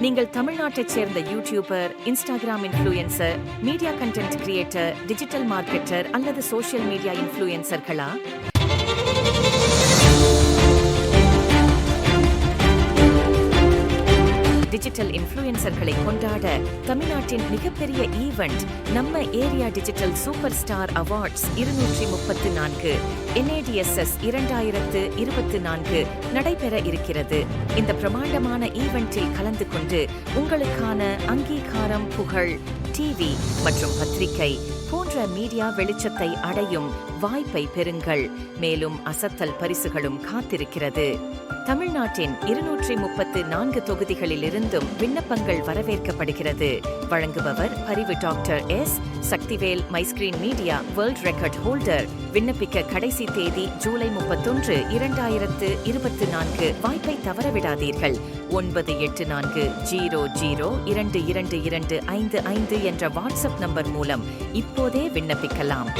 நீங்கள் தமிழ்நாட்டைச் சேர்ந்த YouTuber, Instagram influencer, media content creator, digital marketer அல்லது சோஷியல் மீடியா இன்ஃப்ளூயன்சர்களா? டிஜிட்டல் இன்ஃப்ளூயன்சர்களை கொண்டாட தமிழ்நாட்டின் மிகப்பெரிய ஈவெண்ட் நம்ம area digital super star awards 234 NADSS 2024 நடைபெற இருக்கிறது. இந்த பிரமாண்டமான ஈவெண்டில் கலந்து கொண்டு உங்களுக்கான அங்கீகாரம், புகழ், டிவி மற்றும் பத்திரிகை போன்ற மீடியா வெளிச்சத்தை அடையும் வாய்ப்பை பெறுங்கள். மேலும் அசத்தல் பரிசுகளும் காத்திருக்கிறது. தமிழ்நாட்டின் 234 தொகுதிகளிலிருந்தும் விண்ணப்பங்கள் வரவேற்கப்படுகிறது. வழங்குபவர் பரிவு doctor S. Sakthivel, MyScreen media world record holder. விண்ணப்பிக்க கடைசி தேதி ஜூலை 31, 2024. வாய்ப்பை தவறவிடாதீர்கள். 9840022255 என்ற வாட்ஸ்அப் நம்பர் மூலம் இப்போதே விண்ணப்பிக்கலாம்.